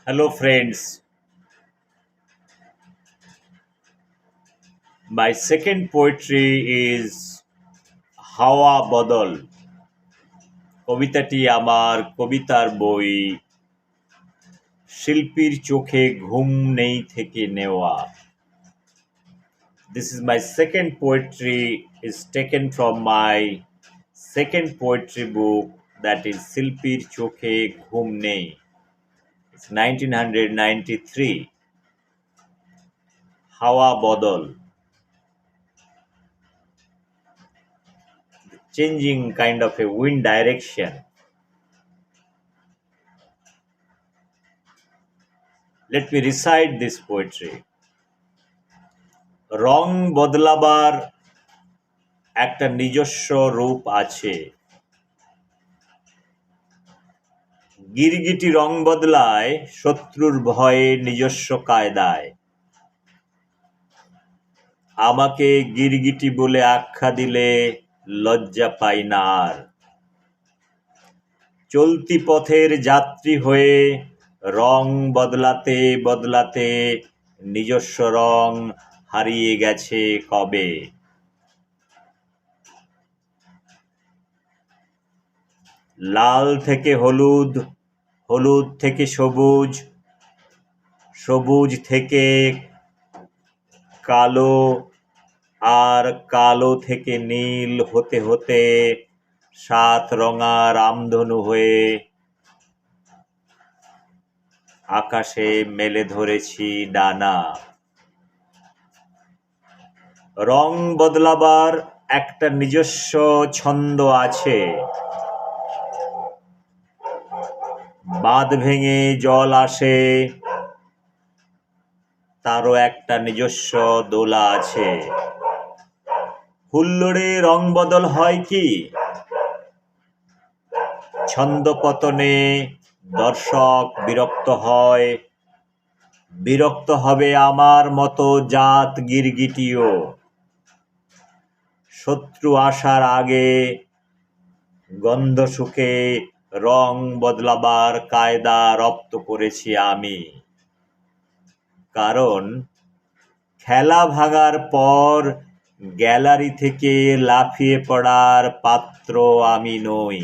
Hello, friends. My second poetry is Hawa Bodol. কবিতাটি আমার কবিতার বই শিল্পীর চোখে ঘুম নেই থেকে নেওয়া. This is my second poetry is taken from my second poetry book, that is শিল্পীর চোখে ঘুম নেই. It's 1993. Hawa Bodol. Changing kind of a wind direction. Let me recite this poetry. রং বদলাবার একটা নিজস্ব রূপ আছে। গিরগিটি রং বদলায় শত্রুর ভয়ে নিজস্ব কায়দায়। আমাকে গিরগিটি বলে আখ্যা দিলে লজ্জা পাই না আর। চলতি পথের যাত্রী হয়ে রং বদলাতে বদলাতে নিজস্ব রং হারিয়ে গেছে কবে। লাল থেকে হলুদ, হলুদ থেকে সবুজ, সবুজ থেকে কালো, আর কালো থেকে নীল হতে হতে সাত রঙা রামধনু হয়ে আকাশে মেলে ধরেছি ডানা। রং বদলাবার একটা নিজস্ব ছন্দ আছে। বাঁধ ভেঙে জল আসে, তারও একটা নিজস্ব দোলা আছে। হুল্লোড়ে রং বদল হয় কি? ছন্দ পতনে দর্শক বিরক্ত হয়। বিরক্ত হবে আমার মতো জাত গিরগিটিও। শত্রু আসার আগে গন্ধ শুকে রং বদলাবার কায়দা রপ্ত করেছি আমি। কারণ খেলা ভাঙার পর গ্যালারি থেকে লাফিয়ে পড়ার পাত্র আমি নই।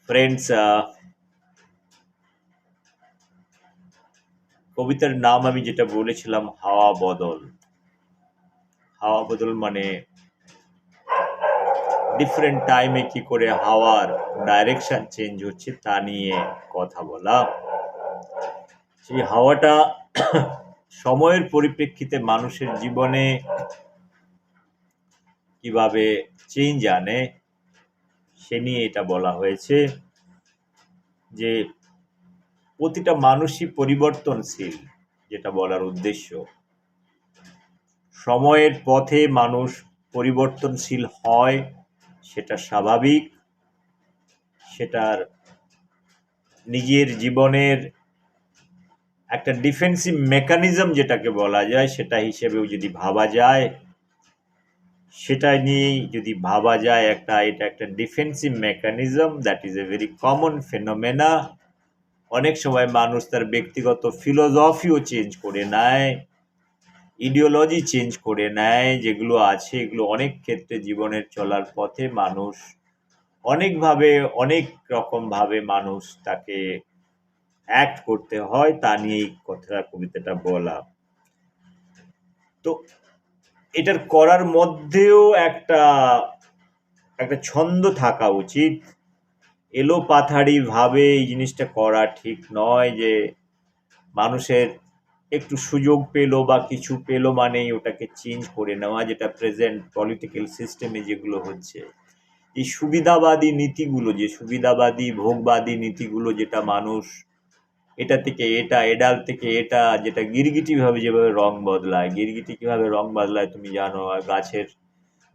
ফ্রেন্ডস, কবিতার নাম আমি যেটা বলেছিলাম হাওয়া বদল। হাওয়া বদল মানে ডিফারেন্ট টাইমে কি করে হাওয়ার ডাইরেকশন চেঞ্জ হচ্ছে তা নিয়ে কথা বলা। সেই হাওয়াটা সময়ের পরিপ্রেক্ষিতে মানুষের জীবনে কিভাবে চেঞ্জ আনে সে নিয়ে এটা বলা হয়েছে যে প্রতিটা মানুষই পরিবর্তনশীল, যেটা বলার উদ্দেশ্য। সময়ের পথে মানুষ পরিবর্তনশীল হয়, সেটা স্বাভাবিক। সেটার নিজের জীবনের একটা ডিফেন্সিভ মেকানিজম যেটাকে বলা যায় সেটা হিসেবেও যদি ভাবা যায়, সেটা নিয়েই যদি ভাবা যায় এটা একটা defensive mechanism, that is a very common phenomena. অনেক সময় মানুষ তার ব্যক্তিগত ফিলোসফিও চেঞ্জ করে নেয়, ইডিওলজি চেঞ্জ করে নেয়, যেগুলো আছে এগুলো অনেক ক্ষেত্রে জীবনের চলার পথে মানুষ অনেকভাবে অনেক রকমভাবে মানুষ তাকে অ্যাক্ট করতে হয়, তা নিয়েই কবিতাটা বলা। তো এটার করার মধ্যেও একটা ছন্দ থাকা উচিত। এলোপাথাড়ি ভাবে এই জিনিসটা করা ঠিক নয়, যে মানুষের একটু সুযোগ পেলো বা কিছু পেলো মানেই ওটাকে চেঞ্জ করে নেওয়া, যেটা প্রেজেন্ট পলিটিক্যাল সিস্টেমে যেগুলো হচ্ছে। এই সুবিধাবাদী নীতিগুলো, যে সুবিধাবাদী ভোগবাদী নীতিগুলো, যেটা মানুষ এটা থেকে এটা, এডাল থেকে এটা, যেটা গিরগিটি ভাবে যেভাবে রং বদলায়। গিরগিটি কিভাবে রং বদলায় তুমি জানো। আর গাছের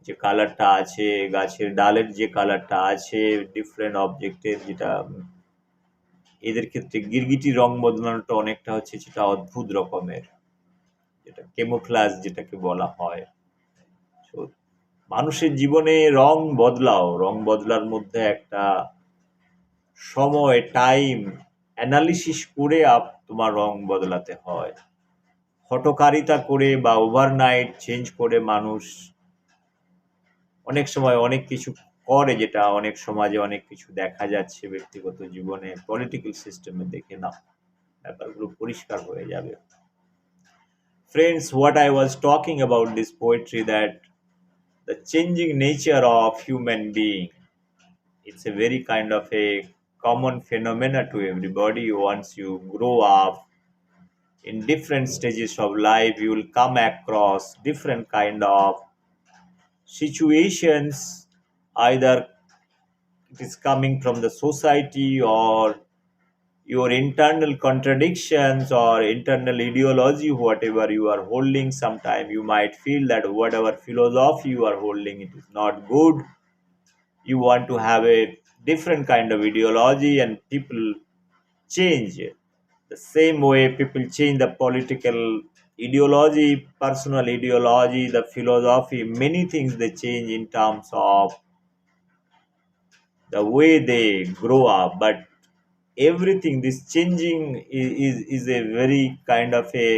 যে কালারটা আছে, গাছের ডালের যে কালারটা আছে ডিফারেন্ট অবজেক্টের, যেটা এদের ক্ষেত্রে গিরগিটি রং বদলানোটা অনেকটা হচ্ছে যেটা অদ্ভুত রকমের, যেটা কেমোফ্লাজ যেটাকে বলা হয়। মানুষের জীবনে রং বদলাও, রং বদলার মধ্যে একটা সময় টাইম অ্যানালিসিস করে তোমার রং বদলাতে হয়। হঠকারিতা করে বা ওভারনাইট চেঞ্জ করে মানুষ অনেক সময় অনেক কিছু করে, যেটা অনেক সমাজে অনেক কিছু দেখা যাচ্ছে ব্যক্তিগত জীবনে, পলিটিক্যাল সিস্টেমে দেখে নাও, ব্যাপারগুলো পরিষ্কার হয়ে যাবে। Friends, what I was talking about this poetry, that the changing nature of human being, it's a very kind of a common phenomena to everybody. Once you grow up in different stages of life, you will come across different kind of situations, either it is coming from the society or your internal contradictions or internal ideology, whatever you are holding. Sometime you might feel that whatever philosophy you are holding, it is not good. You want to have a different kind of ideology, and people change. The same way people change the political ideology, personal ideology, the philosophy, many things they change in terms of the way they grow up. But everything, this changing is a very kind of a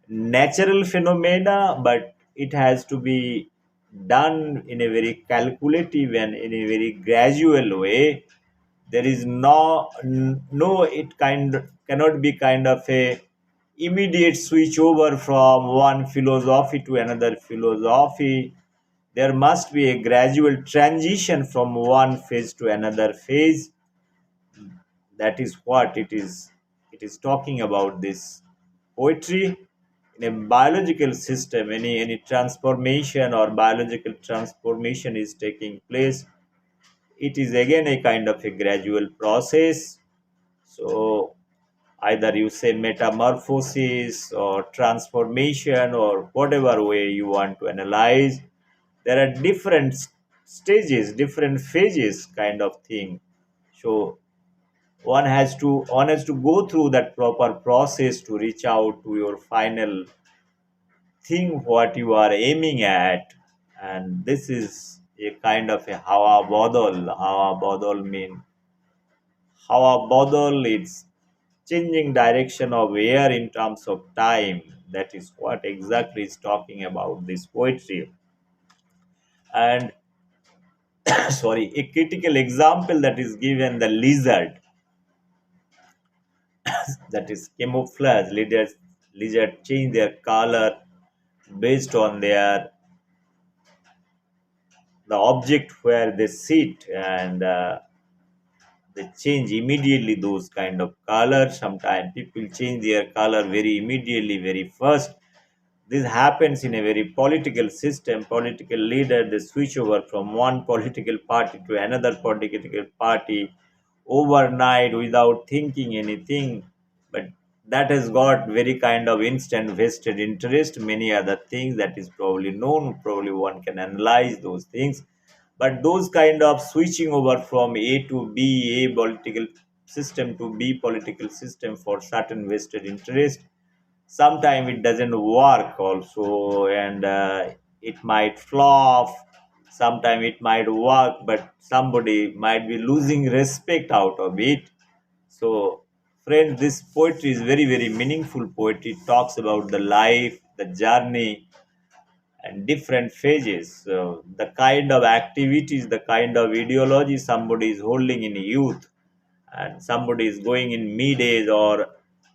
natural phenomena, but it has to be done in a very calculative and in a very gradual way. There is no it cannot be kind of a immediate switch over from one philosophy to another philosophy. There must be a gradual transition from one phase to another phase. That is what it is talking about this poetry. In a biological system, any transformation or biological transformation is taking place, it is again a kind of a gradual process. So either you say metamorphosis or transformation or whatever way you want to analyze, there are different stages, different phases kind of thing. So one has to go through that proper process to reach out to your final thing, what you are aiming at. And this is a kind of a hawa mean hawa bodol. It's changing direction of air in terms of time. That is what exactly is talking about this poetry. And sorry, a critical example that is given, the lizard, that is camouflage. Lizard change their color based on the object where they sit, and they change immediately those kind of colors. Sometimes people change their color very immediately, very first. This happens in a very political system. Political leader, they switch over from one political party to another political party overnight without thinking anything. But that has got very kind of instant vested interest, many other things that is probably known. Probably one can analyze those things. But those kind of switching over from A to B, A political system to B political system for certain vested interest, sometimes it doesn't work also, and it might flop. Sometimes it might work, but somebody might be losing respect out of it. So friend, this poetry is very very meaningful poetry. It talks about the life, the journey, and different phases. So the kind of activities, the kind of ideology somebody is holding in youth, and somebody is going in mid age or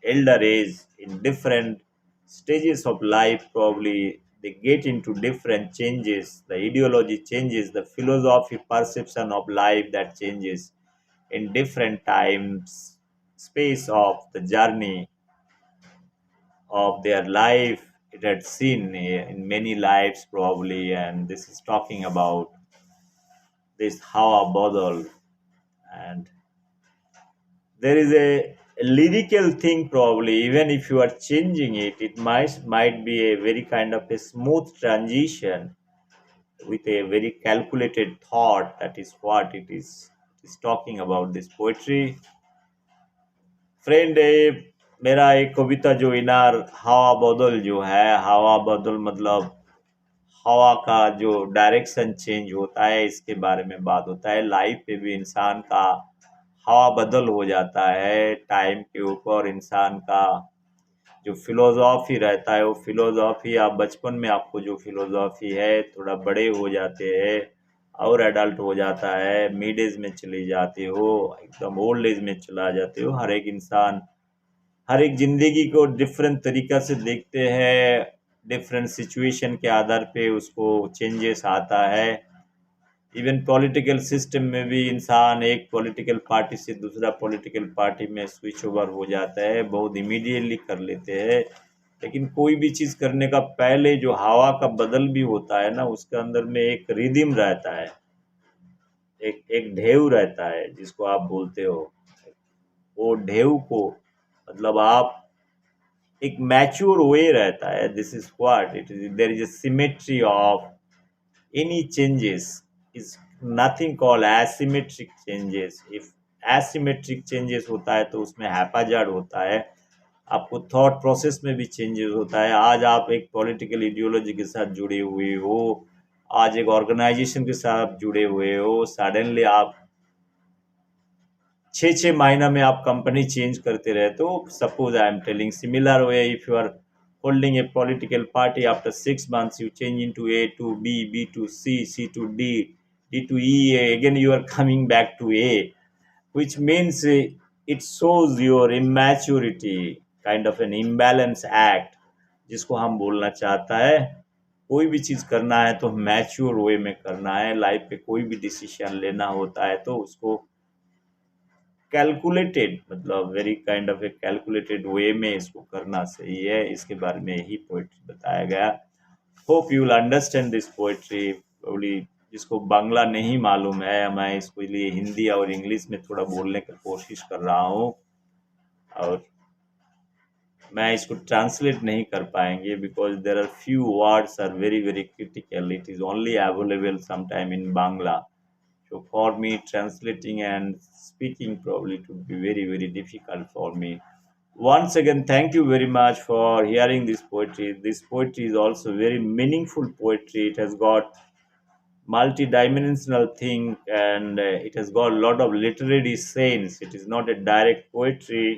elder age, in different stages of life, probably they get into different changes. The ideology changes, the philosophy, perception of life, that changes in different times, space of the journey of their life. It had seen in many lives probably, and this is talking about this Hawa Bodol. And there is a lyrical thing probably, even if you are changing it, it might be a very kind of a smooth transition with a very calculated thought. That is what it is talking about this poetry. Friend, मेरा एक कविता जो इनार हवा बदल जो है, हवा बदल मतलब हवा का जो डायरेक्शन चेंज होता है, इसके बारे में बात होता है। लाइफ पे भी इंसान का हवा बदल हो जाता है टाइम के ऊपर। इंसान का जो फिलोसॉफी रहता है वो फिलोसॉफी आप बचपन में आपको जो फिलोसॉफी है, थोड़ा बड़े हो जाते हैं और एडल्ट हो जाता है, मिड एज में चले जाते हो, एकदम ओल्ड एज में चला जाते हो। हर एक इंसान हर एक जिंदगी को डिफरेंट तरीका से देखते हैं, डिफरेंट सिचुएशन के आधार पे उसको चेंजेस आता है। इवन पॉलिटिकल सिस्टम में भी इंसान एक पॉलिटिकल पार्टी से दूसरा पॉलिटिकल पार्टी में स्विच ओवर हो जाता है, बहुत इमीडिएटली कर लेते हैं। लेकिन कोई भी चीज करने का पहले जो हवा का बदल भी होता है ना, उसके अंदर में एक रिदिम रहता है, एक एक ढेव रहता है जिसको आप बोलते हो। वो ढेव को मतलब आप एक मैच्योर वे रहता है। This is what it is, there is a symmetry of any changes is nothing called asymmetric changes. If asymmetric changes होता है तो उसमें हैपाजार्ड होता है, आपको थॉट प्रोसेस में भी चेंजेस होता है। आज आप एक पॉलिटिकल आइडियोलॉजी के साथ जुड़े हुए हो, आज एक ऑर्गेनाइजेशन के साथ जुड़े हुए हो, सडनली आप 6 महीना में आप कंपनी चेंज करते रहे। तो suppose I am telling similar way, if you are holding a political party, after 6 months you change into A to B, B to C, C to D, D to E, again you are coming back to A, which means it shows your immaturity, kind of an imbalance act, जिसको हम बोलना चाहता है। कोई भी चीज करना है तो मैच्योर वे में करना है। लाइफ पे कोई भी डिसीजन लेना होता है तो उसको कैलकुलेटेड, मतलब very kind of A calculated way में इसको करना सही है। इसके बारे में यही पोइट्री बताया गया। Hope you will understand this poetry. Probably जिसको बांग्ला नहीं मालूम है, मैं इसको लिए हिंदी और इंग्लिश में थोड़ा बोलने की कोशिश कर रहा हूँ, और मैं इसको ट्रांसलेट नहीं कर पाएंगे because there are few words are very very critical. It is only available sometime in Bangla. So for me, translating and speaking probably it would be very, very difficult for me. Once again, thank you very much for hearing this poetry. This poetry is also very meaningful poetry. It has got multi-dimensional thing, and it has got a lot of literary sense. It is not a direct poetry.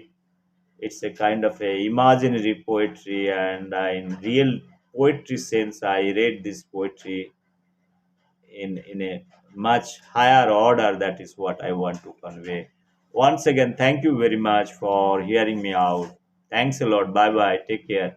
It's a kind of a imaginary poetry, and in real poetry sense, I read this poetry in a much higher order. That is what I want to convey. Once again, thank you very much for hearing me out. Thanks a lot. Bye bye. Take care.